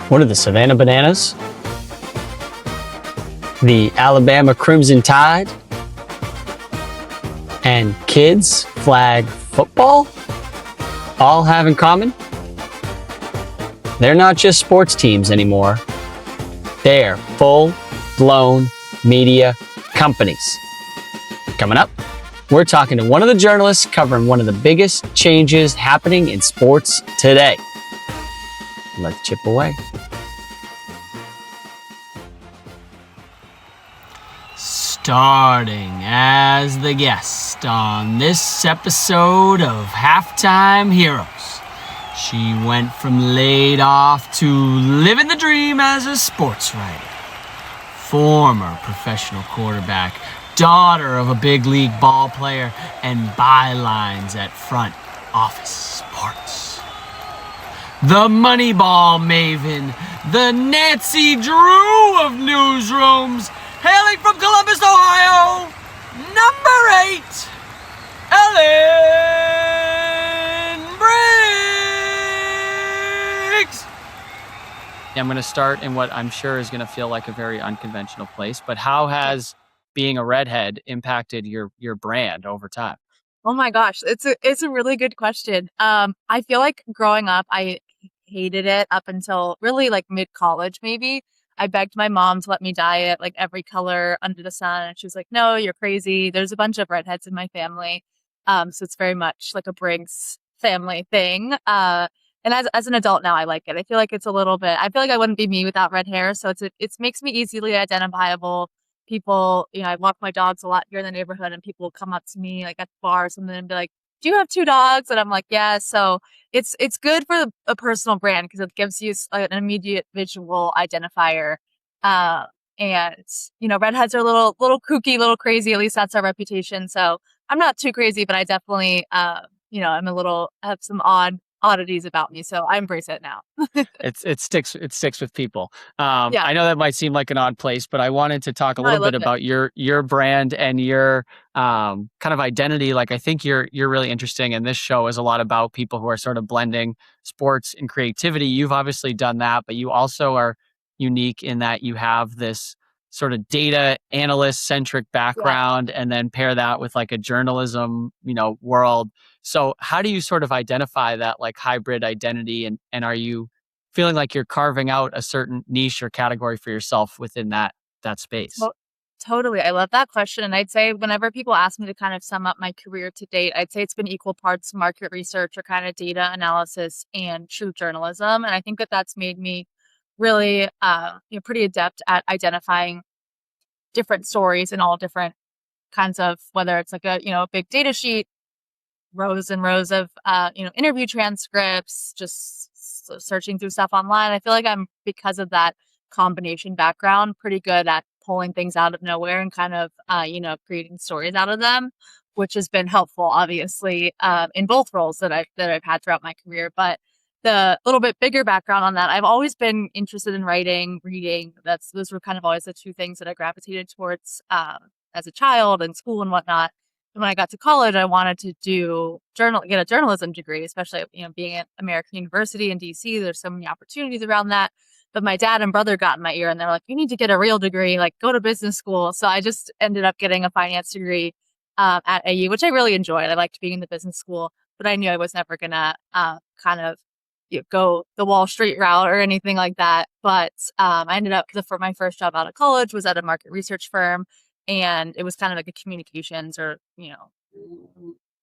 What are the Savannah Bananas? The Alabama Crimson Tide? And kids flag football all have in common? They're not just sports teams anymore. They're full-blown media companies. Coming up, we're talking to one of the journalists covering one of the biggest changes happening in sports today. Let's chip away. Starting as the guest on this episode of Halftime Heroes, she went from laid off to living the dream as a sports writer. Former professional quarterback, daughter of a big league ball player, and bylines at Front Office Sports. The Moneyball maven, the Nancy Drew of newsrooms, hailing from Columbus, Ohio, number 8, Ellyn Briggs. I'm going to start in what I'm sure is going to feel like a very unconventional place, but how has being a redhead impacted your brand over time? Oh my gosh, it's a really good question. I feel like growing up, I hated it up until really like mid-college maybe. I begged my mom to let me dye it like every color under the sun, and she was like, "No, you're crazy. There's a bunch of redheads in my family." So it's very much like a Briggs family thing. And as an adult now, I like it. I feel like it's a little bit, I feel like I wouldn't be me without red hair. So it makes me easily identifiable. People, I walk my dogs a lot here in the neighborhood, and people will come up to me like at the bar or something and be like, "Do you have 2 dogs?" And I'm like, "Yeah." So it's good for a personal brand because it gives you an immediate visual identifier. And redheads are a little kooky, little crazy. At least that's our reputation. So I'm not too crazy, but I definitely, I have some oddities about me, so I embrace it now. It sticks with people. Yeah. I know that might seem like an odd place, but I wanted to talk a No, I little bit love it. about your brand and your kind of identity. Like, I think you're really interesting, and this show is a lot about people who are sort of blending sports and creativity. You've obviously done that, but you also are unique in that you have this sort of data analyst centric background, and then pair that with like a journalism, world. So how do you sort of identify that like hybrid identity, and are you feeling like you're carving out a certain niche or category for yourself within that space? Well, totally. I love that question. And I'd say whenever people ask me to kind of sum up my career to date, I'd say it's been equal parts market research or kind of data analysis and true journalism. And I think that that's made me really pretty adept at identifying different stories in all different kinds of, whether it's like a big data sheet, rows and rows of interview transcripts, just searching through stuff online. I feel like I'm, because of that combination background, pretty good at pulling things out of nowhere and kind of creating stories out of them, which has been helpful obviously in both roles that I've had throughout my career. But the little bit bigger background on that, I've always been interested in writing, reading. Those were kind of always the 2 things that I gravitated towards as a child in school and whatnot. And when I got to college, I wanted to get a journalism degree, especially being at American University in DC. There's so many opportunities around that. But my dad and brother got in my ear, and they're like, "You need to get a real degree, like go to business school." So I just ended up getting a finance degree at AU, which I really enjoyed. I liked being in the business school, but I knew I was never gonna kind of go the Wall Street route or anything like that. But I ended up, for my first job out of college was at a market research firm, and it was kind of like a communications or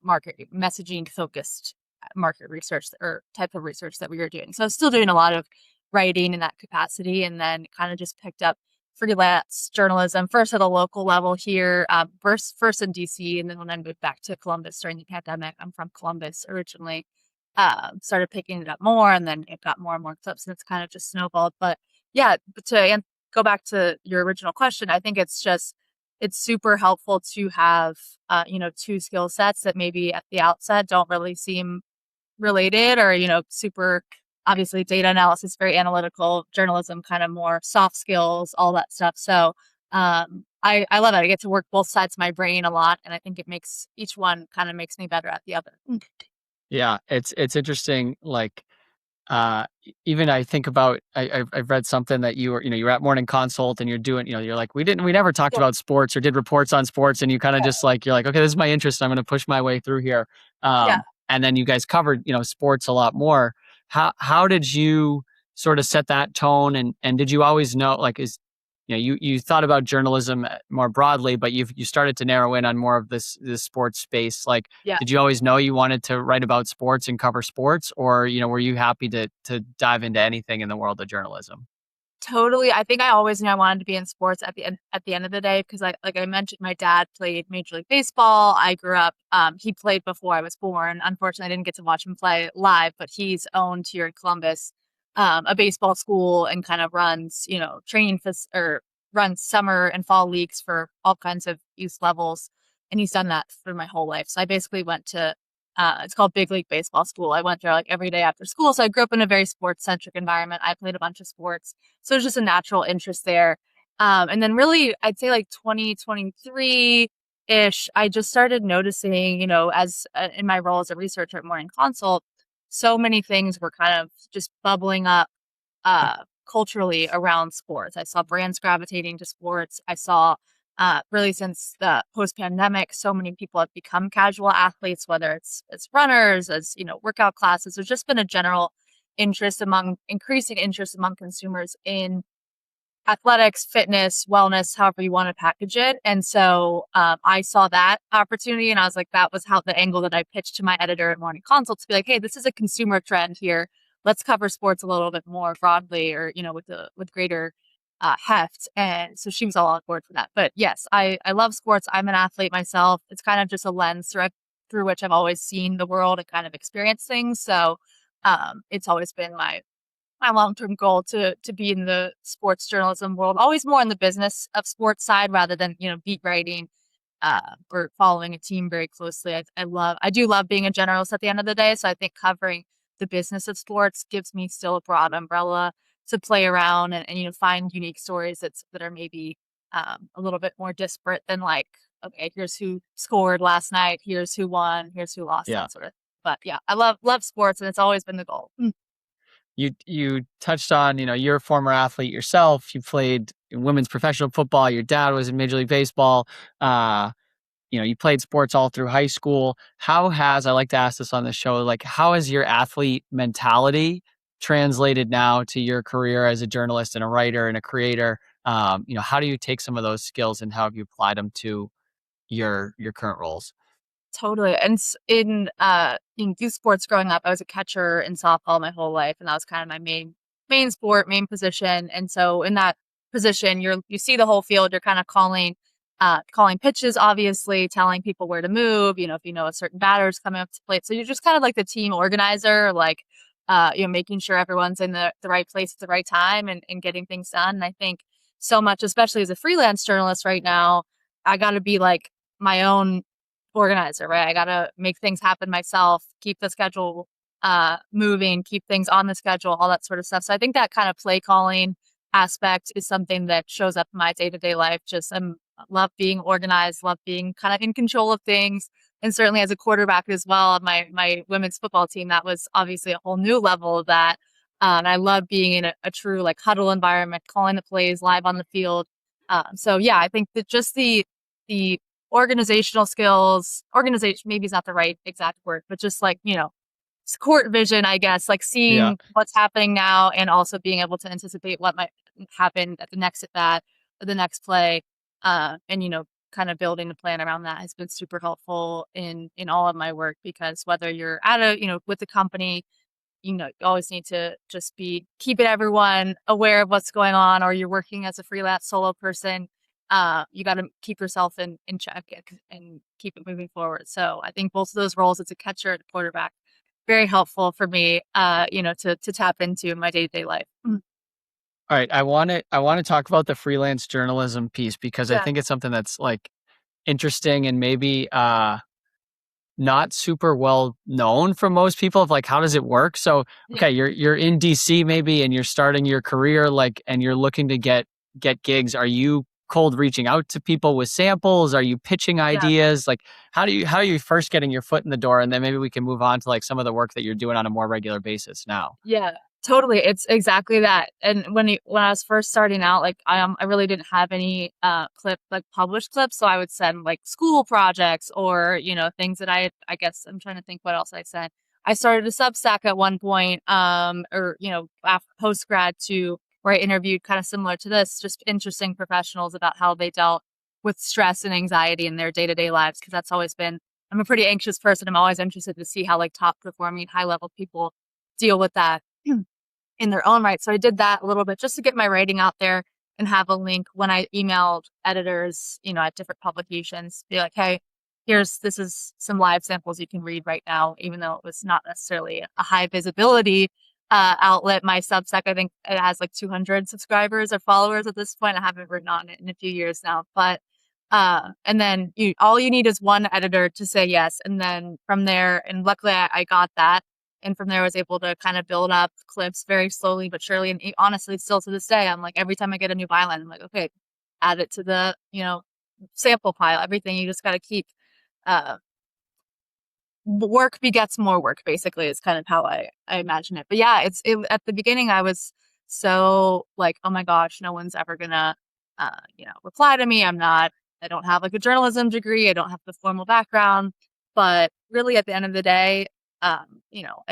market messaging focused market research or type of research that we were doing. So I was still doing a lot of writing in that capacity, and then kind of just picked up freelance journalism first at a local level here, first in DC, and then when I moved back to Columbus during the pandemic, I'm from Columbus originally, started picking it up more, and then it got more and more clips, and it's kind of just snowballed. But yeah, go back to your original question, I think it's super helpful to have 2 skill sets that maybe at the outset don't really seem related, or super, obviously data analysis very analytical, journalism kind of more soft skills, all that stuff. So I love it. I get to work both sides of my brain a lot, and I think it makes each one kind of makes me better at the other. Yeah, it's interesting. Like, even I think about, I've read something that you're at morning consult and you're doing, you're like, we never talked Yeah. about sports or did reports on sports. And you kind of just like, you're like, okay, this is my interest. I'm going to push my way through here. Yeah. And then you guys covered, sports a lot more. How did you sort of set that tone? And did you always know, like, you thought about journalism more broadly, but you started to narrow in on more of this sports space. Like, Yeah. did you always know you wanted to write about sports and cover sports, or were you happy to dive into anything in the world of journalism? Totally. I think I always knew I wanted to be in sports at the end of the day because like I mentioned, my dad played Major League Baseball. I grew up. He played before I was born. Unfortunately, I didn't get to watch him play live, but he's owned here in Columbus a baseball school and kind of runs or runs summer and fall leagues for all kinds of youth levels. And he's done that for my whole life. So I basically went to it's called Big League Baseball School. I went there like every day after school. So I grew up in a very sports centric environment. I played a bunch of sports. So it's just a natural interest there. And then really, I'd say like 2023 ish, I just started noticing, as in my role as a researcher at Morning Consult, so many things were kind of just bubbling up culturally around sports. I saw brands gravitating to sports. I saw really since the post pandemic, so many people have become casual athletes, whether it's runners, as workout classes. There's just been a general increasing interest among consumers in athletics, fitness, wellness, however you want to package it. And so I saw that opportunity and I was like, that was how the angle that I pitched to my editor at Morning Consult to be like, hey, this is a consumer trend here. Let's cover sports a little bit more broadly or, with greater heft. And so she was all on board for that. But yes, I love sports. I'm an athlete myself. It's kind of just a lens through which I've always seen the world and kind of experienced things. So it's always been my long-term goal to be in the sports journalism world, always more in the business of sports side rather than, beat writing or following a team very closely. I do love being a generalist at the end of the day. So I think covering the business of sports gives me still a broad umbrella to play around and find unique stories that are maybe a little bit more disparate than like, okay, here's who scored last night, here's who won, here's who lost, Yeah. that sort of. But yeah, I love sports and it's always been the goal. You touched on, you're a former athlete yourself. You played women's professional football. Your dad was in Major League Baseball. You played sports all through high school. I like to ask this on the show, like, how has your athlete mentality translated now to your career as a journalist and a writer and a creator? How do you take some of those skills and how have you applied them to your current roles? Totally. And in youth sports growing up, I was a catcher in softball my whole life, and that was kind of my main sport, main position. And so in that position, you see the whole field. You're kind of calling pitches, obviously, telling people where to move. If a certain batter is coming up to plate, so you're just kind of like the team organizer, like making sure everyone's in the right place at the right time and getting things done. And I think so much, especially as a freelance journalist right now, I got to be like my own organizer, right? I gotta make things happen myself, keep the schedule moving, keep things on the schedule, all that sort of stuff. So I think that kind of play calling aspect is something that shows up in my day-to-day life. Love being organized, love being kind of in control of things. And certainly as a quarterback as well, my women's football team, that was obviously a whole new level of that. And I love being in a true like huddle environment, calling the plays live on the field. So yeah, I think that just the organizational skills, organization maybe is not the right exact word, but just like, court vision, I guess, like seeing what's happening now and also being able to anticipate what might happen at the next at bat, or the next play. And kind of building the plan around that has been super helpful in all of my work because whether you're with the company, you always need to just be keeping everyone aware of what's going on, or you're working as a freelance solo person. You got to keep yourself in check and keep it moving forward. So I think both of those roles as a catcher and a quarterback, very helpful for me, to tap into in my day-to-day life. All right. I want to talk about the freelance journalism piece because I Yeah. think it's something that's like interesting and maybe not super well known for most people of like, how does it work? So, okay, you're in DC maybe and you're starting your career, like, and you're looking to get gigs. Are you cold reaching out to people with samples? Are you pitching Yeah. ideas? Like how are you first getting your foot in the door? And then maybe we can move on to like some of the work that you're doing on a more regular basis now. Yeah, totally. It's exactly that. And when I was first starting out, like I really didn't have any published clips, so I would send like school projects or things that I guess I'm trying to think what else I sent. I started a Substack at one point, or after post grad to where I interviewed kind of similar to this, just interesting professionals about how they dealt with stress and anxiety in their day-to-day lives, because that's always been. I'm a pretty anxious person. I'm always interested to see how like top performing, high level people deal with that in their own right. So I did that a little bit just to get my writing out there and have a link when I emailed editors, at different publications, be like, hey, this is some live samples you can read right now, even though it was not necessarily a high visibility outlet. My Substack, I think it has like 200 subscribers or followers at this point. I haven't written on it in a few years now, but and then all you need is one editor to say yes. And then from there, and luckily I got that. And from there, I was able to kind of build up clips very slowly but surely. And honestly, still to this day, I'm like, every time I get a new byline, I'm like, okay, add it to the, sample pile. Everything you just got to keep. Uh, Work begets more work, basically, is kind of how I imagine it. But yeah, at the beginning, I was so like, oh my gosh, no one's ever gonna, reply to me. I don't have like a journalism degree. I don't have the formal background. But really, at the end of the day, I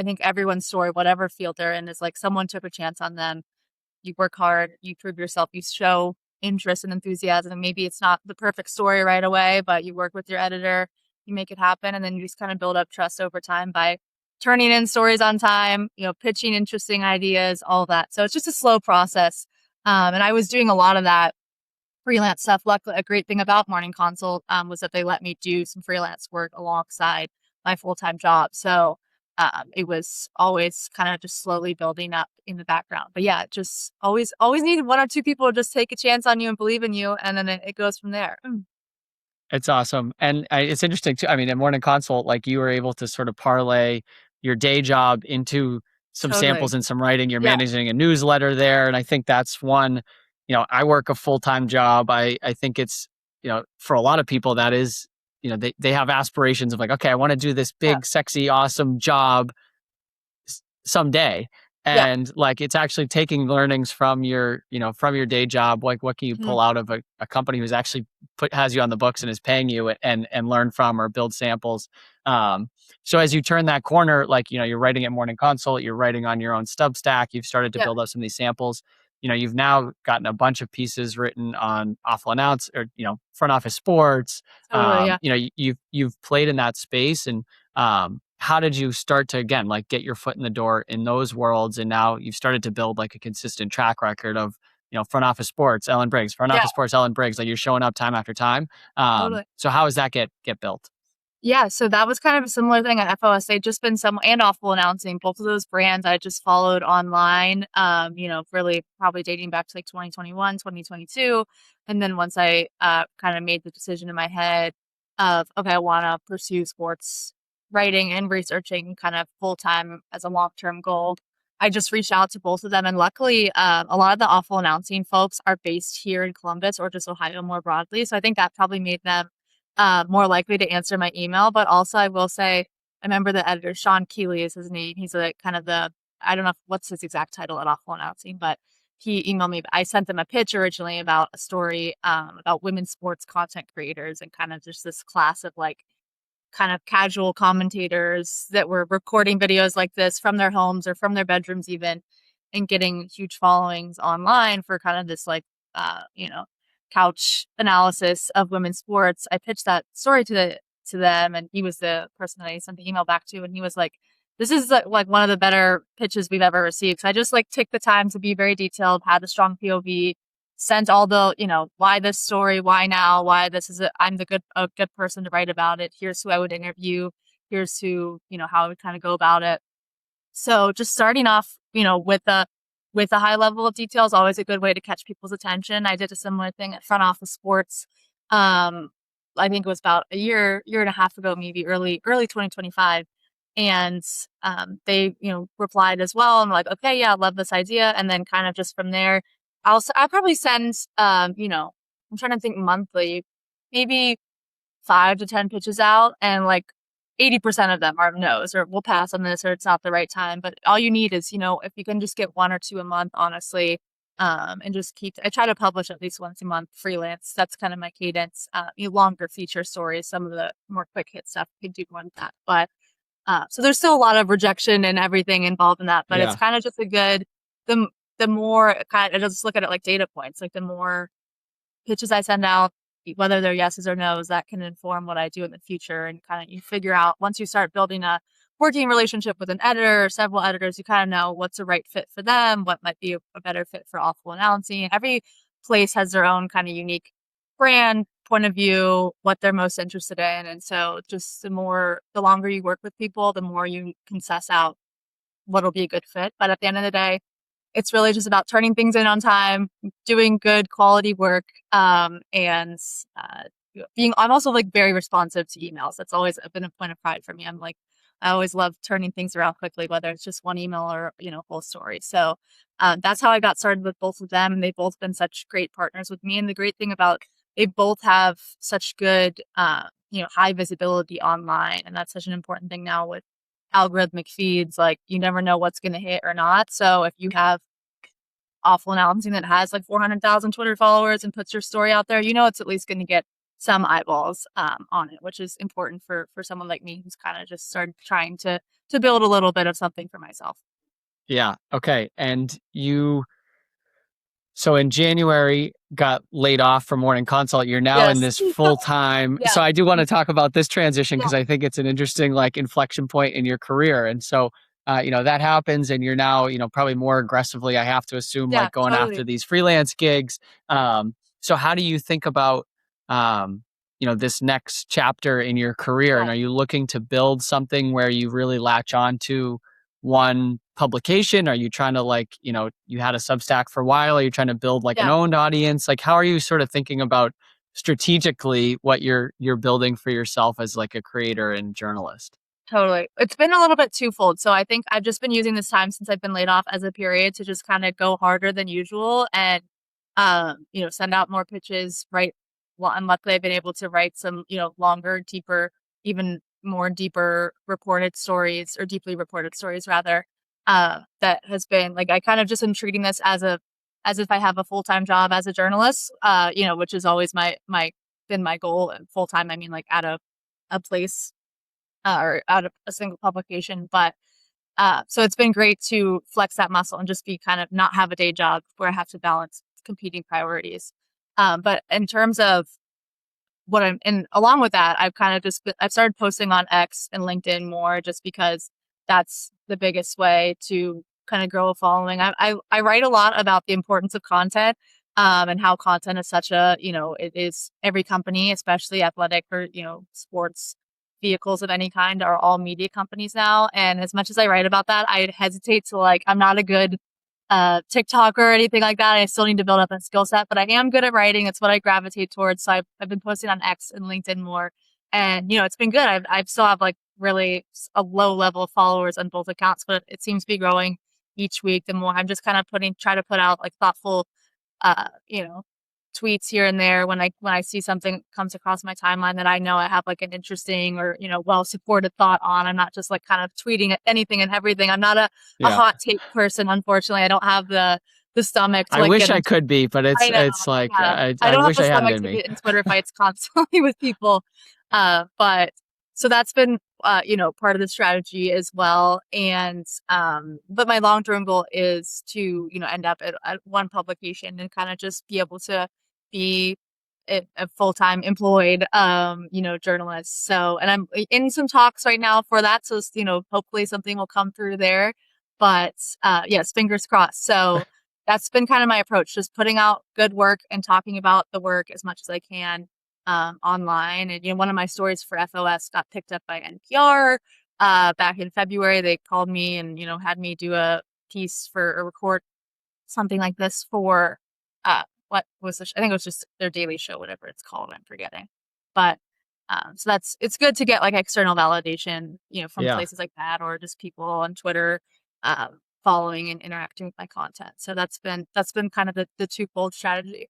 think everyone's story, whatever field they're in, is like someone took a chance on them. You work hard, you prove yourself, you show interest and enthusiasm. Maybe it's not the perfect story right away, but you work with your editor, you make it happen, and then you just kind of build up trust over time by turning in stories on time, pitching interesting ideas, all that. So it's just a slow process. And I was doing a lot of that freelance stuff. Luckily, a great thing about Morning Consult was that they let me do some freelance work alongside my full-time job. So it was always kind of just slowly building up in the background. But yeah, just always needed one or two people to just take a chance on you and believe in you, and then it goes from there. It's awesome. And it's interesting too. I mean, at Morning Consult, like you were able to sort of parlay your day job into some Totally. samples and some writing. You're Yeah. managing a newsletter there. And I think that's one, I work a full-time job. I think it's, for a lot of people that is, they have aspirations of like, okay, I want to do this Yeah. big, sexy, awesome job someday. Yeah. And like it's actually taking learnings from your day job. Like what can you Mhm. pull out of a company who's actually has you on the books and is paying you and learn from or build samples. So as you turn that corner, like you're writing at Morning Consult, you're writing on your own Substack, you've started to Yeah. build up some of these samples. You've now gotten a bunch of pieces written on awful announce or front office sports. Totally. Yeah. You've played in that space. And how did you start to again like get your foot in the door in those worlds, and now you've started to build like a consistent track record of front office sports Ellyn Briggs, front Yeah. office sports Ellyn Briggs, like you're showing up time after time. Totally. So how does that get built? Yeah, so that was kind of a similar thing at FOS. They'd just been and Awful Announcing, both of those brands I just followed online, really probably dating back to like 2021, 2022. And then once I kind of made the decision in my head of, okay, I want to pursue sports writing and researching kind of full time as a long term goal, I just reached out to both of them. And luckily, a lot of the Awful Announcing folks are based here in Columbus or just Ohio more broadly. So I think that probably made them more likely to answer my email. But also, I will say, I remember the editor, Sean Keeley is his name. He's like kind of I don't know what's his exact title at Awful Announcing, but he emailed me. I sent them a pitch originally about a story about women's sports content creators and kind of just this class of like kind of casual commentators that were recording videos like this from their homes or from their bedrooms even, and getting huge followings online for kind of this like uh, you know, couch analysis of women's sports. I pitched that story to them, and he was the person that I sent the email back to, and he was like, this is like one of the better pitches we've ever received. So I just like took the time to be very detailed, had a strong POV, sent all the, why this story, why now, why this is I'm a good person to write about it. Here's who I would interview. Here's who, how I would kind of go about it. So just starting off, with a high level of detail is always a good way to catch people's attention. I did a similar thing at Front Office Sports. Um, I think it was about a year and a half ago, maybe early 2025. And they, replied as well. I'm like, okay, yeah, I love this idea. And then kind of just from there, I'll probably send, I'm trying to think monthly, maybe 5 to 10 pitches out, and like 80% of them are no's, or we'll pass on this, or it's not the right time. But all you need is, if you can just get 1 or 2 a month, honestly, and just I try to publish at least once a month freelance. That's kind of my cadence. Longer feature stories, some of the more quick hit stuff you can do more than that. But so there's still a lot of rejection and everything involved in that, but it's kind of just the more I just look at it like data points, like the more pitches I send out, whether they're yeses or nos, that can inform what I do in the future. And kind of you figure out, once you start building a working relationship with an editor or several editors, you kind of know what's the right fit for them, what might be a better fit for awful announcing. Every place has their own kind of unique brand, point of view, what they're most interested in. And so just the longer you work with people, the more you can suss out what'll be a good fit. But at the end of the day, it's really just about turning things in on time, doing good quality work, and I'm also like very responsive to emails. That's always been a point of pride for me. I always love turning things around quickly, whether it's just one email or, whole story. So that's how I got started with both of them. And they've both been such great partners with me. And the great thing about, they both have such good, high visibility online. And that's such an important thing now with algorithmic feeds. Like, you never know what's going to hit or not. So if you have awful announcing that has like 400,000 Twitter followers and puts your story out there, it's at least going to get some eyeballs on it, which is important for someone like me who's kind of just started trying to build a little bit of something for myself. Yeah. Okay. And so in January, got laid off from Morning Consult. You're now in this full-time. Yeah. So I do want to talk about this transition because I think it's an interesting inflection point in your career. And so, that happens and you're now, probably more aggressively, I have to assume, going after these freelance gigs. So how do you think about, this next chapter in your career? And are you looking to build something where you really latch on to one publication? Are you trying to you had a Substack for a while? Are you trying to build an owned audience? How are you sort of thinking about strategically what you're building for yourself as a creator and journalist? Totally. It's been a little bit twofold. So I think I've just been using this time since I've been laid off as a period to just kind of go harder than usual and, send out more pitches, write. Well, and luckily I've been able to write some, longer, deeper, even more deeper reported stories, or deeply reported stories rather. That has been I kind of just am treating this as if I have a full-time job as a journalist, which is always been my goal. And full-time, I mean at a place, or out of a single publication. But so it's been great to flex that muscle and just be kind of not have a day job where I have to balance competing priorities. But in terms of and along with that, I've kind of I've started posting on X and LinkedIn more, just because that's the biggest way to kind of grow a following. I write a lot about the importance of content, and how content is such a, it is every company, especially athletic or, sports vehicles of any kind, are all media companies now. And as much as I write about that, I hesitate to I'm not a good TikTok or anything like that. I still need to build up that skill set, but I am good at writing. It's what I gravitate towards. So I've been posting on X and LinkedIn more, and it's been good. I still have really a low level of followers on both accounts, but it seems to be growing each week. The more I'm just kind of try to put out thoughtful, tweets here and there when I see something comes across my timeline that I know I have an interesting or, well supported thought on. I'm not just kind of tweeting at anything and everything. I'm not a hot take person, unfortunately. I don't have the stomach to I wish I could be, but it's I know, it's I don't wish have I the had it stomach in to me. get in Twitter fights constantly with people. But so that's been part of the strategy as well. And but my long-term goal is to end up at one publication and kind of just be able to be a full-time employed journalist. So, and I'm in some talks right now for that, so hopefully something will come through there. But yes, fingers crossed. So that's been kind of my approach, just putting out good work and talking about the work as much as I can online. And one of my stories for FOS got picked up by NPR back in February. They called me and had me do a piece for a record something like this for what was I think it was just their daily show, whatever it's called. I'm forgetting. But so it's good to get external validation, from places like that, or just people on Twitter following and interacting with my content. So that's been kind of the twofold strategy.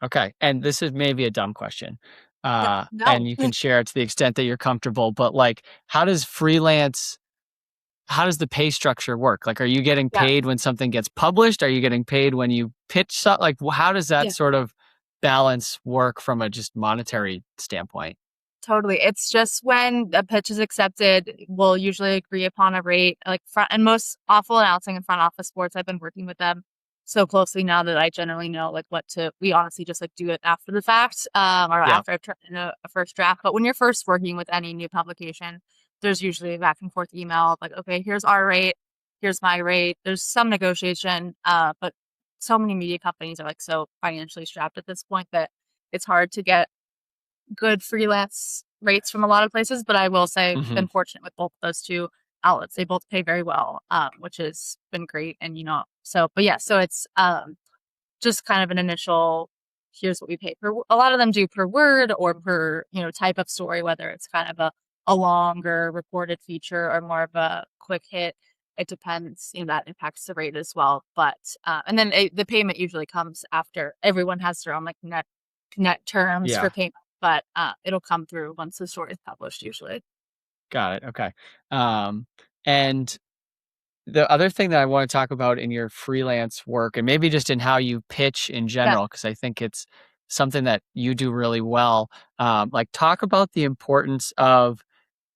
Okay. And this is maybe a dumb question. Yep. And No. you can share it to the extent that you're comfortable, but like, how does the pay structure work? Like, are you getting Yeah. paid when something gets published? Are you getting paid when you pitch something? Like, how does that Yeah. sort of balance work from a just monetary standpoint? Totally. It's just when a pitch is accepted, we'll usually agree upon a rate. Like front and most awful announcing and front office sports, I've been working with them so closely now that I generally know like what to. We honestly just like do it after the fact, or Yeah. after I've turned in a first draft. But when you're first working with any new publication, there's usually a back and forth email of like, okay, here's our rate, here's my rate. There's some negotiation, but so many media companies are like so financially strapped at this point that it's hard to get good freelance rates from a lot of places, but I will say I've Hmm. been fortunate with both those two outlets. They both pay very well, which has been great. And but yeah, so it's just kind of an initial. Here's what we pay per. A lot of them do per word or per type of story, whether it's kind of a longer reported feature or more of a quick hit. It depends. That impacts the rate as well. But and then the payment usually comes after everyone has their own like net terms for Yeah. payment, but it'll come through once the story is published usually. Got it. Okay. Um, and the other thing that I want to talk about in your freelance work and maybe just in how you pitch in Yeah. general, because I think it's something that you do really well. Like talk about the importance of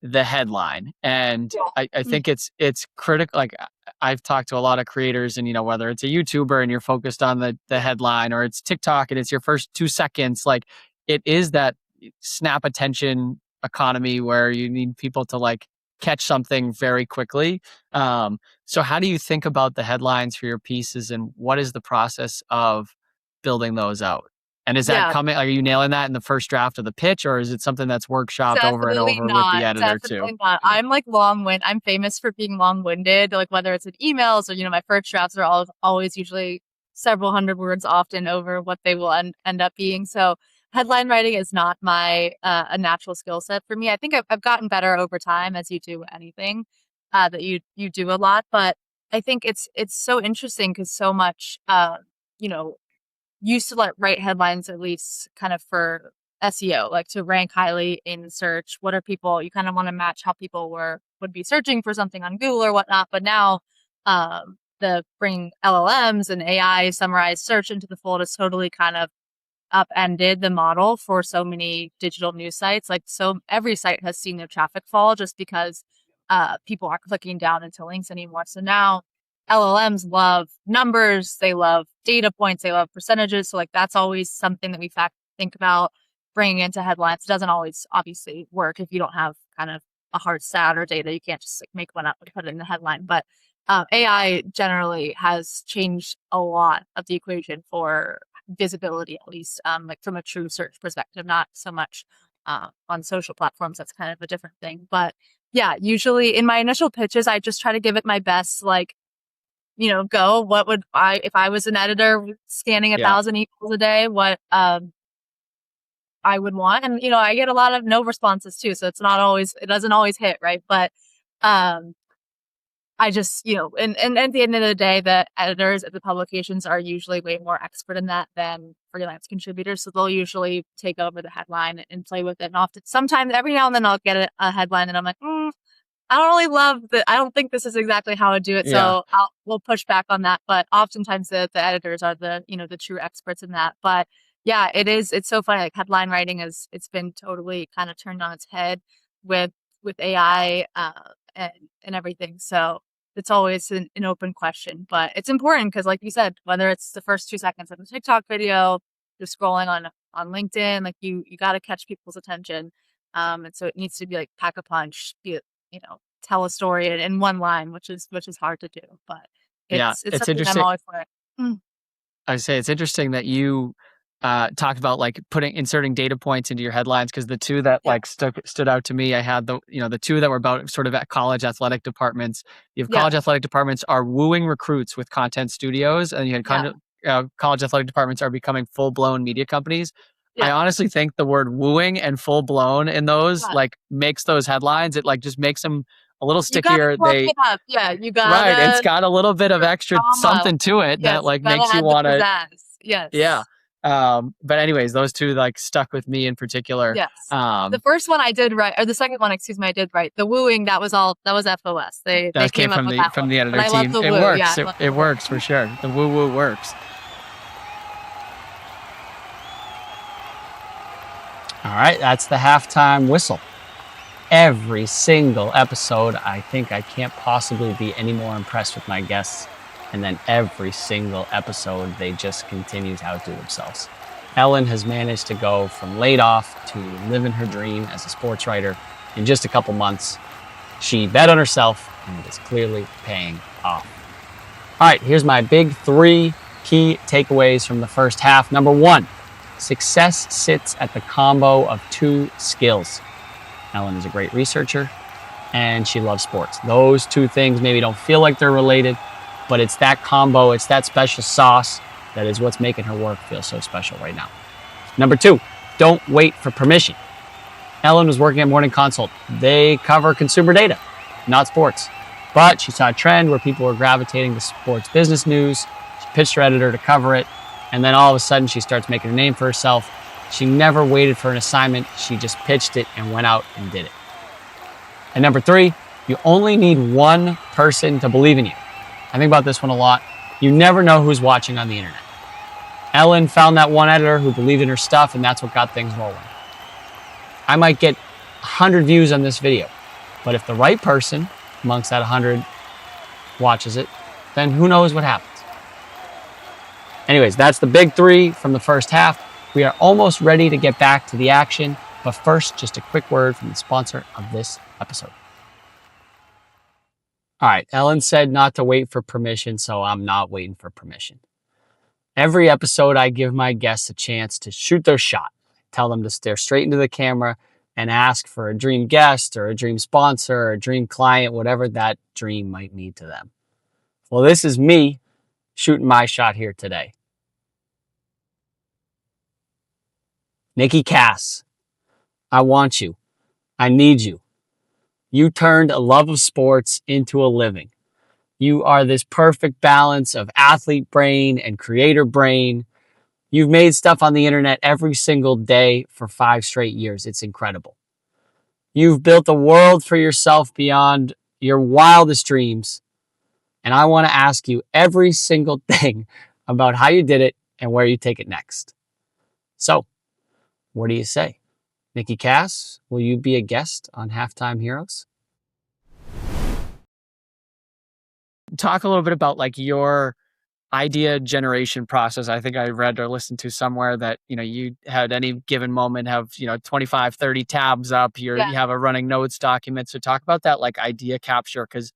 the headline. And Yeah. I Mm. think it's critical. Like I've talked to a lot of creators and, whether it's a YouTuber and you're focused on the headline or it's TikTok and it's your first 2 seconds, like it is that snap attention economy where you need people to like catch something very quickly. So how do you think about the headlines for your pieces and what is the process of building those out? And is that Yeah. coming? Are you nailing that in the first draft of the pitch, or is it something that's workshopped over and Definitely over with the not. editor too? Definitely not. I'm like I'm famous for being long-winded, like whether it's in emails or, my first drafts are always usually several hundred words often over what they will end up being. So headline writing is not my a natural skill set for me. I think I've gotten better over time as you do anything that you do a lot, but I think it's so interesting because so much you know used to write headlines at least kind of for SEO, like to rank highly in search. What are people? You kind of want to match how people would be searching for something on Google or whatnot. But now, the bring LLMs and AI summarized search into the fold has totally kind of upended the model for so many digital news sites. Like so every site has seen their traffic fall just because people aren't clicking down into links anymore. So now LLMs love numbers, they love data points, they love percentages. So like that's always something that we think about bringing into headlines. It doesn't always obviously work if you don't have kind of a hard stat or data. You can't just like make one up and put it in the headline. But AI generally has changed a lot of the equation for visibility, at least like from a true search perspective, not so much on social platforms. That's kind of a different thing. But yeah, usually in my initial pitches, I just try to give it my best, like, go. What would if I was an editor scanning a Yeah. thousand emails a day, what I would want. And, I get a lot of no responses too. So it doesn't always hit, right? But um I just, and at the end of the day, the editors at the publications are usually way more expert in that than freelance contributors. So they'll usually take over the headline and play with it. And often, sometimes, every now and then, I'll get a headline and I'm like, I don't really love I don't think this is exactly how I do it. Yeah. So we'll push back on that. But oftentimes the editors are the true experts in that. But yeah, it's so funny. Like headline writing it's been totally kind of turned on its head with AI and everything. So it's always an open question, but it's important because, like you said, whether it's the first 2 seconds of a TikTok video, you're scrolling on LinkedIn, like you got to catch people's attention, and so it needs to be like pack a punch, tell a story in one line, which is hard to do, but Yeah. it's It's something I'm interesting. always learning. Mm. I say it's interesting that you talked about like inserting data points into your headlines because the two that Yeah, like stood out to me, I had the two that were about sort of at college athletic departments. You have yeah, college athletic departments are wooing recruits with content studios, and you had yeah, college athletic departments are becoming full blown media companies. I yeah. honestly think the word wooing and full blown in those Yeah. like makes those headlines. It like just makes them a little You gotta stickier. plug it up. Yeah, you Right, it's gotta got a little bit of your extra drama. something to it Yes, that you like gotta makes you add the want to. pizzazz. Yeah. Yes. But anyways, those two like stuck with me in particular. Yes. The first one I did right, or the second one, excuse me, I did right. The wooing, that was FOS. They came up from with that from one. the editor But I love team. the It woo. works. Yeah, It works for sure. The woo woo works. All right, that's the halftime whistle. Every single episode, I think I can't possibly be any more impressed with my guests. And then every single episode, they just continue to outdo themselves. Ellyn has managed to go from laid off to living her dream as a sports writer in just a couple months. She bet on herself, and it is clearly paying off. All right, here's my big 3 key takeaways from the first half. Number 1, success sits at the combo of 2 skills. Ellyn is a great researcher, and she loves sports. Those 2 things maybe don't feel like they're related, but it's that combo, it's that special sauce that is what's making her work feel so special right now. Number 2, don't wait for permission. Ellyn was working at Morning Consult. They cover consumer data, not sports. But she saw a trend where people were gravitating to sports business news. She pitched her editor to cover it, and then all of a sudden she starts making a name for herself. She never waited for an assignment. She just pitched it and went out and did it. And number 3, you only need one person to believe in you. I think about this one a lot. You never know who's watching on the internet. Ellyn found that one editor who believed in her stuff, and that's what got things rolling. I might get 100 views on this video, but if the right person amongst that 100 watches it, then who knows what happens. Anyways, that's the big 3 from the first half. We are almost ready to get back to the action, but first, just a quick word from the sponsor of this episode. All right, Ellyn said not to wait for permission, so I'm not waiting for permission. Every episode, I give my guests a chance to shoot their shot. Tell them to stare straight into the camera and ask for a dream guest or a dream sponsor or a dream client, whatever that dream might mean to them. Well, this is me shooting my shot here today. Nikki Cass, I want you. I need you. You turned a love of sports into a living. You are this perfect balance of athlete brain and creator brain. You've made stuff on the internet every single day for 5 straight years. It's incredible. You've built a world for yourself beyond your wildest dreams. And I want to ask you every single thing about how you did it and where you take it next. So, what do you say? Nikki Cass, will you be a guest on Halftime Heroes? Talk a little bit about like your idea generation process. I think I read or listened to somewhere that, you had any given moment have, 25, 30 tabs up, you have a running notes document. So talk about that like idea capture. Cause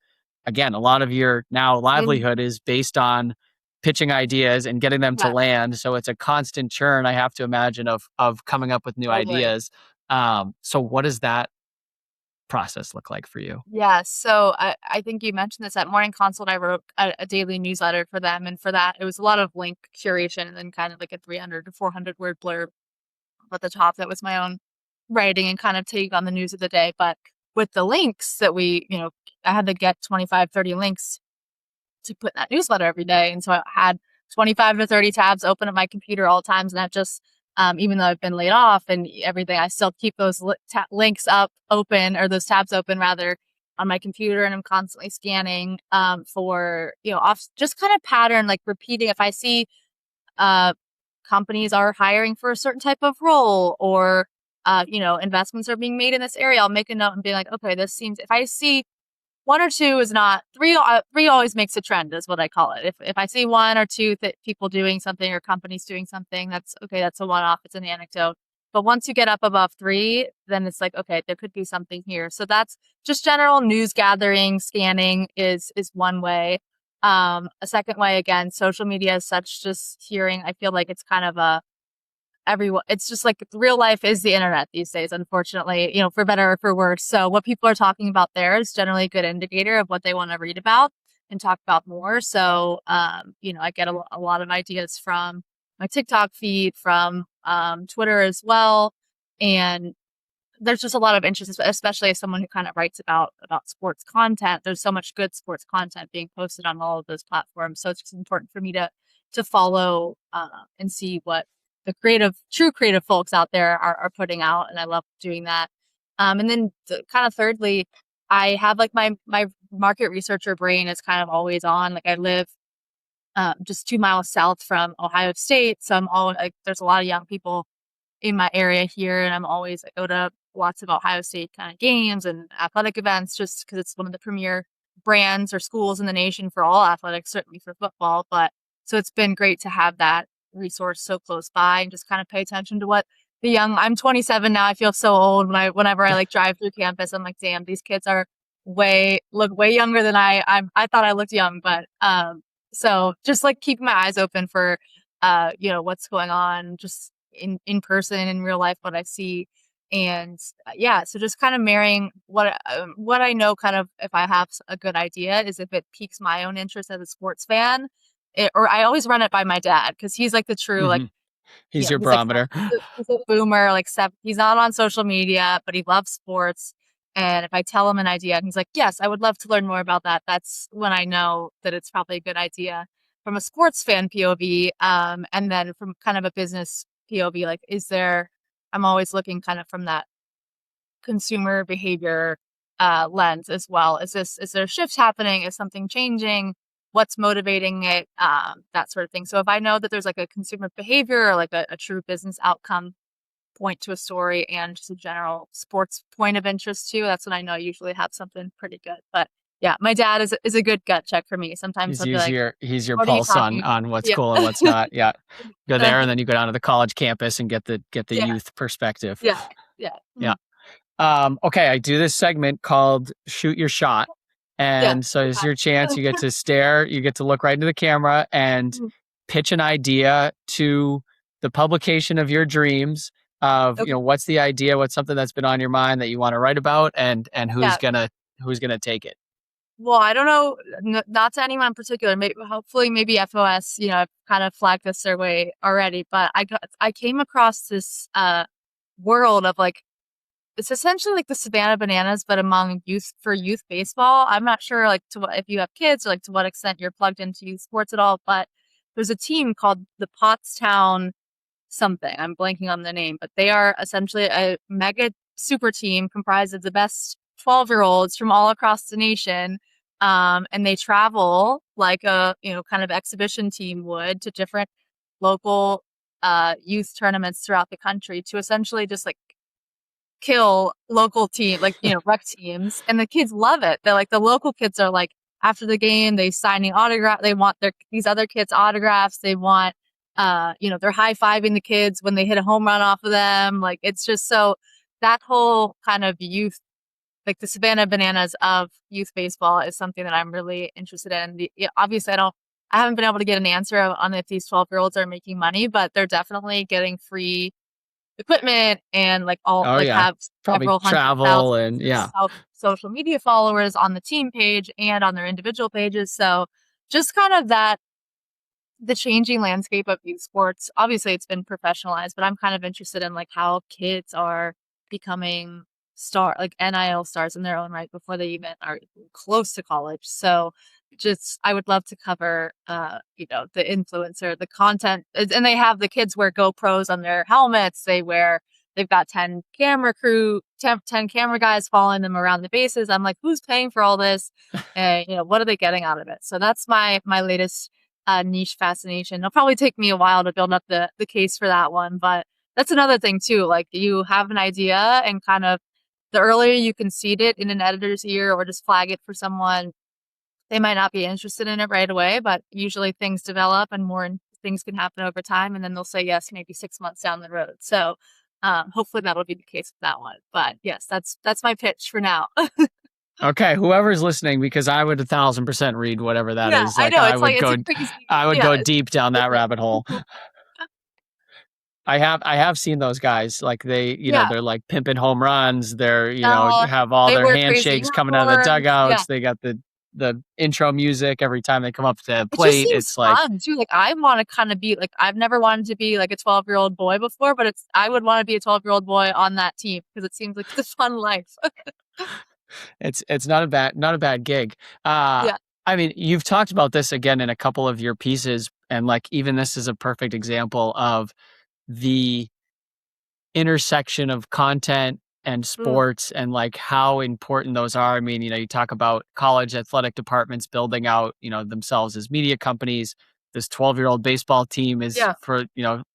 again, a lot of your now livelihood is based on pitching ideas and getting them to land. So it's a constant churn, I have to imagine, of coming up with new ideas. So what does that process look like for you? Yeah, so I think you mentioned this at Morning Consult. I wrote a daily newsletter for them, and for that, it was a lot of link curation and then kind of like a 300 to 400 word blurb at the top. That was my own writing and kind of take on the news of the day. But with the links that I had to get 25, 30 links to put in that newsletter every day. And so I had 25 to 30 tabs open at my computer all times. And that just, even though I've been laid off and everything, I still keep those links up open, or those tabs open rather, on my computer. And I'm constantly scanning for, off just kind of pattern, like repeating. If I see companies are hiring for a certain type of role, or, investments are being made in this area, I'll make a note and be like, okay, this seems, if I see 1 or 2 is not, 3 always makes a trend, is what I call it. If I see 1 or 2 people doing something or companies doing something, that's okay, that's a one-off, it's an anecdote. But once you get up above 3, then it's like, okay, there could be something here. So that's just general news gathering, scanning is one way. A second way, again, social media is such, just hearing, I feel like it's kind of everyone, it's just like real life is the internet these days, unfortunately, for better or for worse. So what people are talking about there is generally a good indicator of what they want to read about and talk about more. So, I get a lot of ideas from my TikTok feed, from Twitter as well. And there's just a lot of interest, especially as someone who kind of writes about sports content. There's so much good sports content being posted on all of those platforms. So it's just important for me to follow and see what the true creative folks out there are putting out, and I love doing that. And then kind of thirdly, I have like my market researcher brain is kind of always on. Like I live just 2 miles south from Ohio State, so I'm all like there's a lot of young people in my area here, and I go to lots of Ohio State kind of games and athletic events just because it's one of the premier brands or schools in the nation for all athletics, certainly for football. But so it's been great to have that resource so close by and just kind of pay attention to what I'm 27 now. I feel so old whenever I like drive through campus. I'm like, damn, these kids look way younger than I thought I looked young. But so just like keeping my eyes open for what's going on just in person, in real life, what I see. And yeah, so just kind of marrying what I know, kind of if I have a good idea, is if it piques my own interest as a sports fan, or I always run it by my dad because he's like the true like He's your barometer. He's a boomer, like he's not on social media, but he loves sports. And if I tell him an idea and he's like, yes, I would love to learn more about that, that's when I know that it's probably a good idea from a sports fan POV. And then from kind of a business POV, like, I'm always looking kind of from that consumer behavior lens as well. Is there a shift happening? Is something changing? What's motivating it? That sort of thing. So if I know that there's like a consumer behavior or like a true business outcome point to a story and just a general sports point of interest too, that's when I know I usually have something pretty good. But yeah, my dad is a good gut check for me. Sometimes he'll be like, he's your what are you pulse talking on what's about? cool and what's not. Yeah. Go there and then you go down to the college campus and get the youth perspective. Yeah. Yeah. Okay, I do this segment called Shoot Your Shot. And so it's your chance. You get to stare, you get to look right into the camera and pitch an idea to the publication of your dreams of, what's the idea, what's something that's been on your mind that you want to write about, and who's gonna take it. Well, I don't know, not to anyone in particular. Hopefully, maybe FOS. I've kind of flagged this their way already, but I came across this world of like, it's essentially like the Savannah Bananas, but among youth baseball. I'm not sure like if you have kids or like to what extent you're plugged into youth sports at all, but there's a team called the Pottstown something. I'm blanking on the name, but they are essentially a mega super team comprised of the best 12-year-olds from all across the nation. And they travel like a, kind of exhibition team would to different local youth tournaments throughout the country to essentially just like kill local rec teams. And the kids love it. They're like, the local kids are like, after the game, they signing autograph. They want these other kids autographs. They want, they're high-fiving the kids when they hit a home run off of them. Like, it's just so that whole kind of youth, like the Savannah Bananas of youth baseball is something that I'm really interested in. Obviously, I haven't been able to get an answer on if these 12-year-olds are making money, but they're definitely getting free equipment and like have probably several travel 100,000 and social media followers on the team page and on their individual pages. So just kind of the changing landscape of youth sports. Obviously it's been professionalized, but I'm kind of interested in like how kids are becoming NIL stars in their own right before they even are close to college. So just I would love to cover the influencer, the content, and they have the kids wear GoPros on their helmets. They've got 10 camera guys following them around the bases. I'm like, who's paying for all this? And what are they getting out of it? So that's my latest niche fascination. It'll probably take me a while to build up the case for that one, but that's another thing too. Like you have an idea and kind of the earlier you can seed it in an editor's ear or just flag it for someone, they might not be interested in it right away, but usually things develop and more things can happen over time. And then they'll say yes, maybe 6 months down the road. So hopefully that'll be the case with that one. But yes, that's my pitch for now. Okay, whoever's listening, because I would 1,000% read whatever that is. Like, I know. I would go deep down that rabbit hole. I have seen those guys. Like they're like pimping home runs. They're have all their handshakes coming out of the dugouts. They got the intro music every time they come up to the plate. It's like fun too. Like I want to kind of be like I've never wanted to be like a 12-year-old boy before, but I would want to be a 12-year-old boy on that team because it seems like it's a fun life. It's not a bad gig. I mean, you've talked about this again in a couple of your pieces, and like even this is a perfect example of the intersection of content and Mm, sports and like how important those are. I mean, you talk about college athletic departments building out, themselves as media companies. This 12-year-old baseball team is, yeah, for,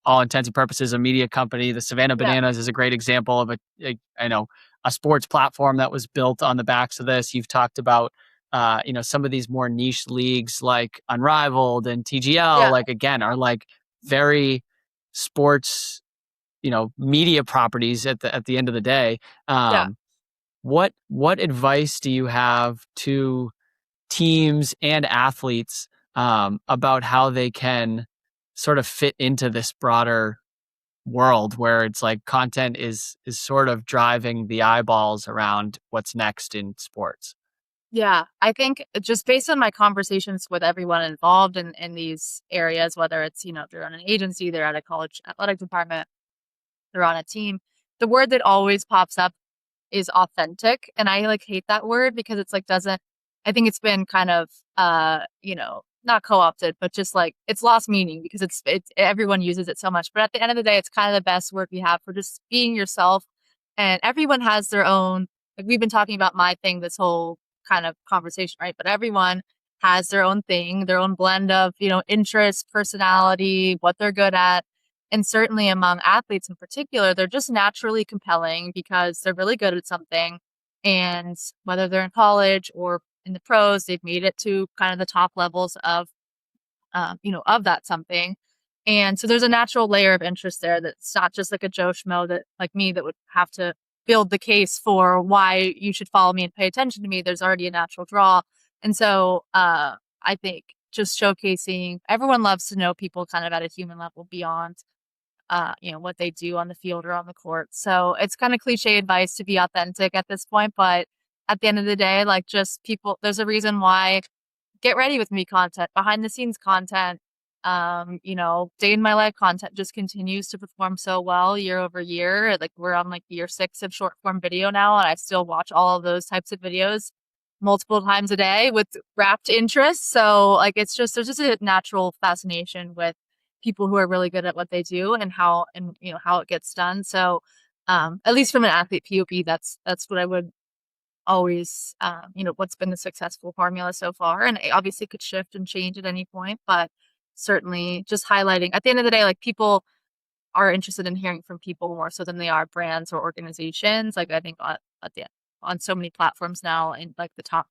all intents and purposes, a media company. The Savannah yeah, Bananas is a great example of a sports platform that was built on the backs of this. You've talked about, some of these more niche leagues like Unrivaled and TGL, yeah, like, again, are like very sports, media properties at the end of the day. yeah. What advice do you have to teams and athletes about how they can sort of fit into this broader world where it's like content is sort of driving the eyeballs around what's next in sports? Yeah, I think just based on my conversations with everyone involved in these areas, whether it's, they're on an agency, they're at a college athletic department, they're on a team, the word that always pops up is authentic. And I like hate that word because it's like doesn't I think it's been kind of not co-opted, but just like it's lost meaning because it's everyone uses it so much. But at the end of the day, it's kind of the best word we have for just being yourself. And everyone has their own, like we've been talking about my thing this whole kind of conversation, right? But everyone has their own thing, their own blend of, interest, personality, what they're good at. And certainly among athletes in particular, they're just naturally compelling because they're really good at something. And whether they're in college or in the pros, they've made it to kind of the top levels of that something. And so there's a natural layer of interest there that's not just like a Joe Schmo that like me that would have to build the case for why you should follow me and pay attention to me. There's already a natural draw. And so I think just showcasing everyone loves to know people kind of at a human level beyond what they do on the field or on the court. So it's kind of cliche advice to be authentic at this point, but at the end of the day, like just people, there's a reason why get ready with me content, behind the scenes content, day in my life content just continues to perform so well year over year. Like we're on like year 6 of short form video now, and I still watch all of those types of videos multiple times a day with rapt interest. So like there's just a natural fascination with people who are really good at what they do and how it gets done. So at least from an athlete POV, that's what I would always, what's been the successful formula so far. And it obviously could shift and change at any point, but certainly just highlighting at the end of the day, like people are interested in hearing from people more so than they are brands or organizations. Like I think on so many platforms now, and like the top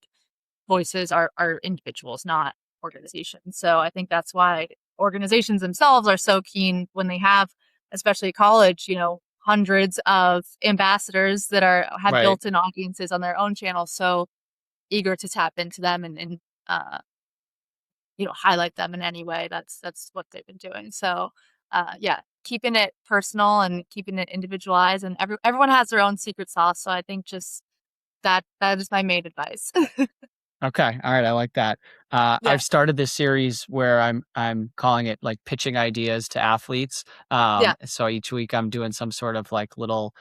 voices are individuals, not organizations. So I think that's why organizations themselves are so keen when they have, especially college, hundreds of ambassadors that have Right. built-in audiences on their own channels, so eager to tap into them and uh, highlight them in any way. That's what they've been doing. So yeah, keeping it personal and keeping it individualized, and everyone has their own secret sauce. So I think just that is my main advice. Okay. All right. I like that. Yeah. I've started this series where I'm calling it like pitching ideas to athletes. Yeah. So each week I'm doing some sort of like little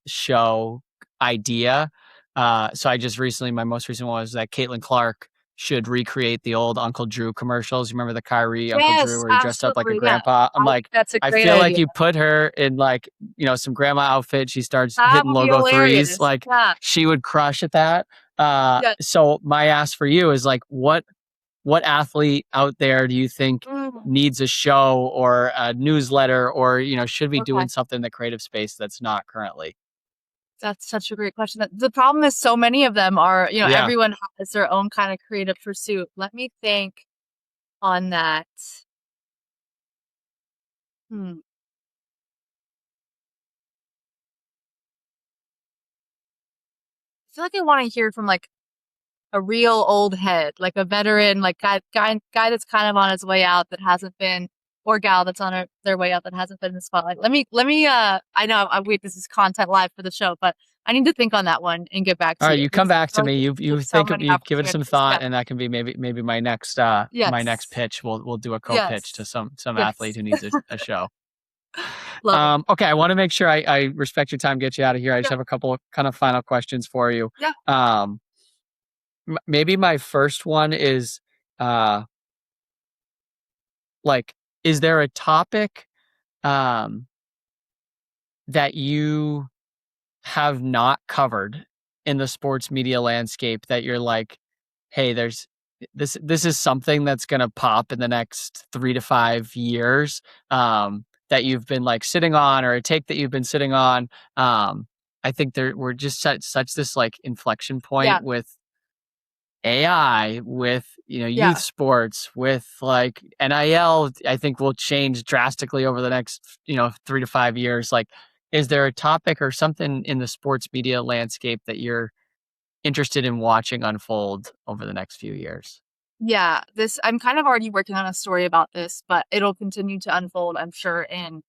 show idea. So I just recently, my most recent one was that Caitlin Clark should recreate the old Uncle Drew commercials. You remember the Kyrie Uncle Drew Yes, where he dressed up like a absolutely. Yeah. grandpa? I'm I think like, that's a I great feel like idea. you put her in like, some grandma outfit. She starts That hitting would be logo threes. hilarious. Like Yeah. she would crush at that. Yeah. So my ask for you is like, what athlete out there do you think Mm, needs a show or a newsletter or, should be okay. doing something in the creative space that's not currently? That's such a great question. The problem is so many of them are, Yeah. everyone has their own kind of creative pursuit. Let me think on that. Hmm. I feel like I want to hear from like a real old head, like a veteran, like guy that's kind of on his way out that hasn't been, or gal that's on their way out that hasn't been in the spotlight. Let me. I know. Wait, this is content live for the show, but I need to think on that one and get back All to right, you you come because back I feel to like me. You there's so think many you give it some opportunities. thought, Yeah. and that can be maybe my next Yes. pitch. We'll do a co-pitch to Yes. some athlete Yes. who needs a show. Love it. Okay, I want to make sure I respect your time, get you out of here. I just Yeah. have a couple of kind of final questions for you. Yeah. Um, Maybe my first one is uh, like, is there a topic um, that you have not covered in the sports media landscape that you're like, hey, there's this is something that's gonna pop in the next 3 to 5 years, that you've been, like, sitting on, or a take that you've been sitting on? I think we're just such this, like, inflection Yeah. point with AI, with, youth Yeah. sports, with, like, NIL. I think will change drastically over the next, 3 to 5 years. Like, is there a topic or something in the sports media landscape that you're interested in watching unfold over the next few years? Yeah. I'm kind of already working on a story about this, but it'll continue to unfold, I'm sure, in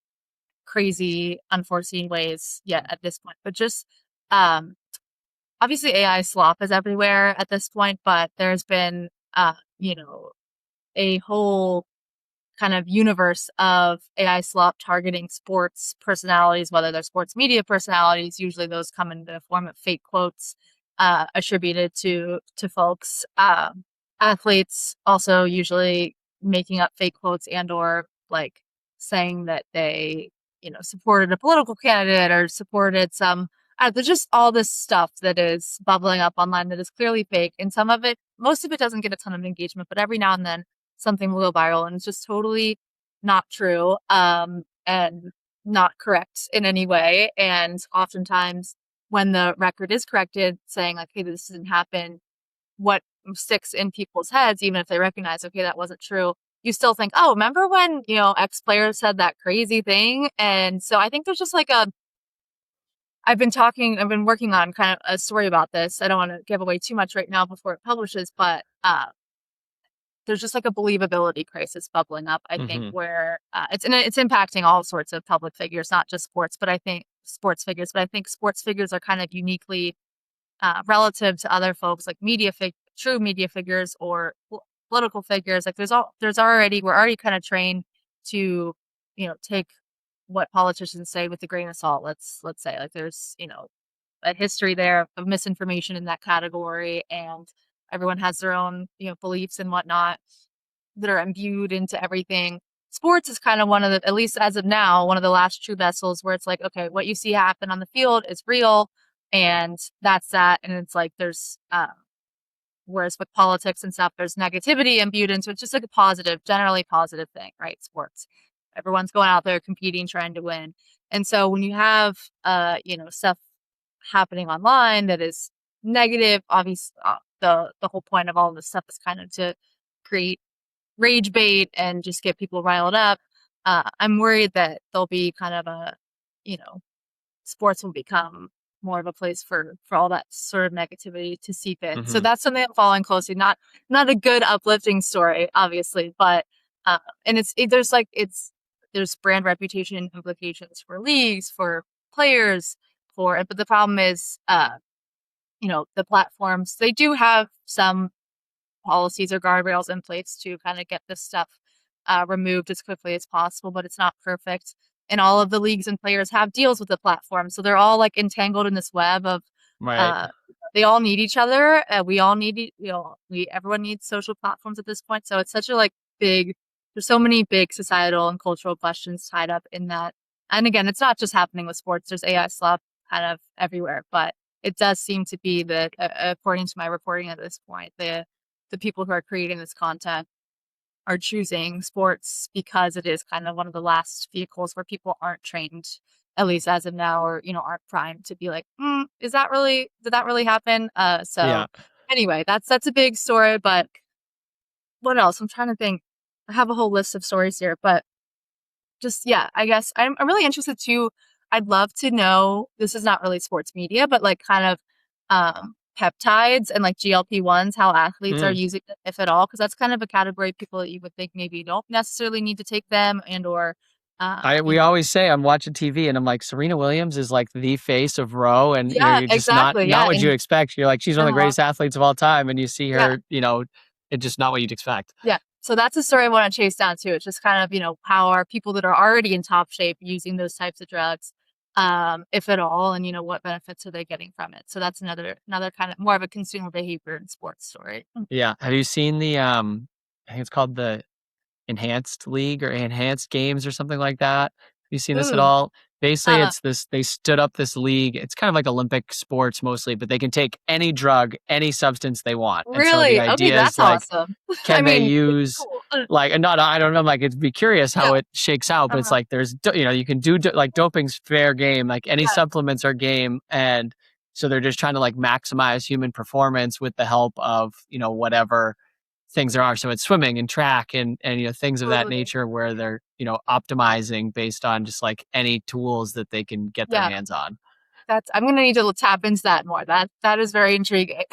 crazy, unforeseen ways yet at this point. But just um obviously AI slop is everywhere at this point, but there's been you know, a whole kind of universe of AI slop targeting sports personalities, whether they're sports media personalities. Usually those come in the form of fake quotes attributed to folks. Athletes also usually making up fake quotes and or like saying that they, supported a political candidate or supported some. There's just all this stuff that is bubbling up online that is clearly fake, and most of it doesn't get a ton of engagement, but every now and then something will go viral and it's just totally not true, and not correct in any way. And oftentimes when the record is corrected saying like, hey, this didn't happen, what sticks in people's heads, even if they recognize, okay, that wasn't true, you still think, oh, remember when, X player said that crazy thing? And so I think there's just like I've been working on kind of a story about this. I don't want to give away too much right now before it publishes, but there's just like a believability crisis bubbling up, I think, Mhm. where it's impacting all sorts of public figures, not just sports, but I think sports figures are kind of uniquely relative to other folks like true media figures or political figures. Like we're already kind of trained to, take what politicians say with a grain of salt. Let's say like there's, a history there of misinformation in that category, and everyone has their own, beliefs and whatnot that are imbued into everything. Sports is kind of one of the, at least as of now, one of the last true vessels where it's like, okay, what you see happen on the field is real, and that's that. And it's like whereas with politics and stuff, there's negativity imbued into it. It's just like a positive, generally positive thing, right? Sports. Everyone's going out there competing, trying to win. And so when you have, stuff happening online that is negative, obviously, the whole point of all of this stuff is kind of to create rage bait and just get people riled up. I'm worried that there'll be kind of you know, sports will become more of a place for all that sort of negativity to seep in. So Mhm. that's something I'm following closely. Not a good uplifting story, obviously, but and there's brand reputation implications for leagues, for players, but the problem is the platforms, they do have some policies or guardrails in place to kind of get this stuff removed as quickly as possible, but it's not perfect. And all of the leagues and players have deals with the platform, so they're all like entangled in this web of Right. uh, they all need each other. We all need, everyone needs social platforms at this point. So it's such a like big. There's so many big societal and cultural questions tied up in that. And again, it's not just happening with sports. There's AI slop kind of everywhere, but it does seem to be that, according to my reporting at this point, the people who are creating this content are choosing sports because it is kind of one of the last vehicles where people aren't trained, at least as of now, or aren't primed to be like, did that really happen? So Yeah. anyway, that's a big story. But what else? I'm trying to think. I have a whole list of stories here, but just yeah, I guess I'm really interested too. I'd love to know. This is not really sports media, but like kind of peptides and like GLP-1s, how athletes are Mm. using it, if at all, because that's kind of a category of people that you would think maybe don't necessarily need to take them, and or We always say, I'm watching TV and I'm like, Serena Williams is like the face of row, and yeah, you're just not exactly, not yeah, what you and expect. You're like, she's one of the uh greatest athletes of all time, and you see yeah, her, it's just not what you'd expect. yeah. So that's a story I want to chase down too. It's just kind of, how are people that are already in top shape using those types of drugs, if at all, and what benefits are they getting from it? So that's another kind of more of a consumer behavior in sports story. Yeah. Have you seen I think it's called the Enhanced League or Enhanced Games or something like that? you seen this at Ooh. all? Basically, Uh, it's this, they stood up this league. It's kind of like Olympic sports mostly, but they can take any drug, any substance they want. And so the really? Okay, idea is that's like, awesome. I can they mean, use cool. like, and not, I don't know, like, it'd be curious Yeah. how it shakes out, but it's Uh-huh. like, there's, you can do, like, doping's fair game, like any Yeah. supplements are game. And so they're just trying to like maximize human performance with the help of, whatever things there are. So it's swimming and track and things of that Totally. nature where they're, optimizing based on just like any tools that they can get their Yeah. hands on. I'm gonna need to tap into that more. That is very intriguing.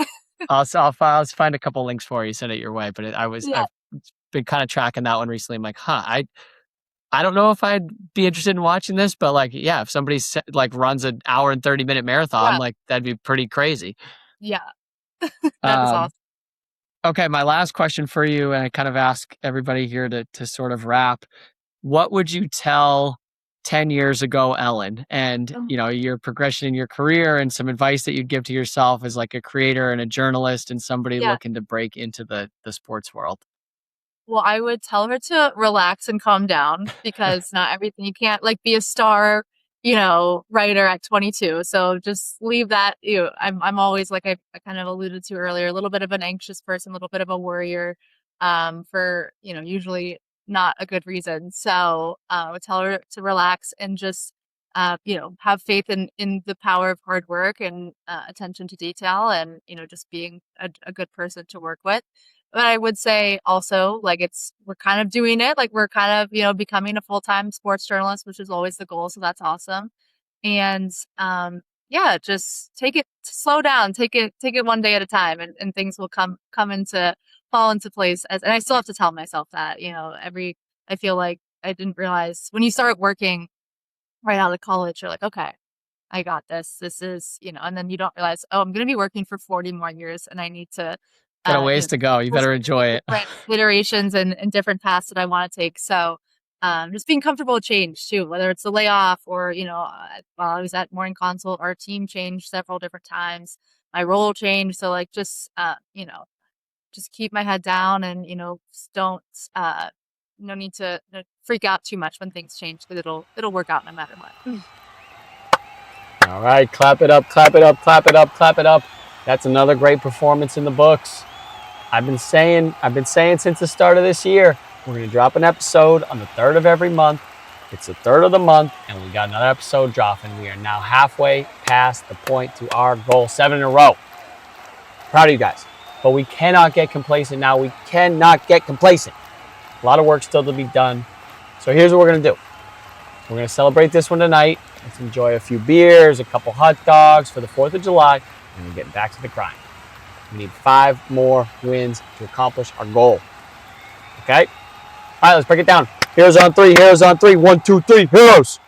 I'll find a couple links for you, send it your way. But Yeah. I've been kind of tracking that one recently. I'm like, I don't know if I'd be interested in watching this, but like, yeah, if somebody like runs an hour and 30-minute marathon, Yeah. like that'd be pretty crazy. Yeah. That is Um, awesome. okay, my last question for you, and I kind of ask everybody here to sort of wrap. What would you tell 10 years ago, Ellyn, and your progression in your career and some advice that you'd give to yourself as like a creator and a journalist and somebody Yeah. looking to break into the sports world? Well, I would tell her to relax and calm down because not everything you can't like be a star, writer at 22. So just leave that. I'm always like I kind of alluded to earlier, a little bit of an anxious person, a little bit of a worrier, for usually not a good reason. So I would tell her to relax and just have faith in the power of hard work and attention to detail and just being a good person to work with. But I would say also, like, we're kind of doing it. Like, we're kind of, becoming a full-time sports journalist, which is always the goal. So that's awesome. And, yeah, just slow down, take it one day at a time and things will fall into place and I still have to tell myself that, I feel like I didn't realize when you start working right out of college, you're like, okay, I got this. This is, and then you don't realize, oh, I'm going to be working for 40 more years and I need to, Got a ways to go. You better so many enjoy it. different iterations and different paths that I want to take. So, just being comfortable with change too, whether it's the layoff or, while I was at Morning Consult, our team changed several different times. My role changed. So like, just keep my head down and, don't, no need to freak out too much when things change because it'll work out no matter what. All right, clap it up, clap it up, clap it up, clap it up. That's another great performance in the books. I've been saying since the start of this year, we're going to drop an episode on the 3rd of every month. It's the 3rd of the month, and we got another episode dropping. We are now halfway past the point to our goal, 7 in a row. Proud of you guys. But we cannot get complacent now. We cannot get complacent. A lot of work still to be done. So here's what we're going to do. We're going to celebrate this one tonight. Let's enjoy a few beers, a couple hot dogs for the 4th of July, and we're getting back to the grind. We need 5 more wins to accomplish our goal. Okay? All right, let's break it down. Heroes on 3, heroes on 3. 1, 2, 3, heroes.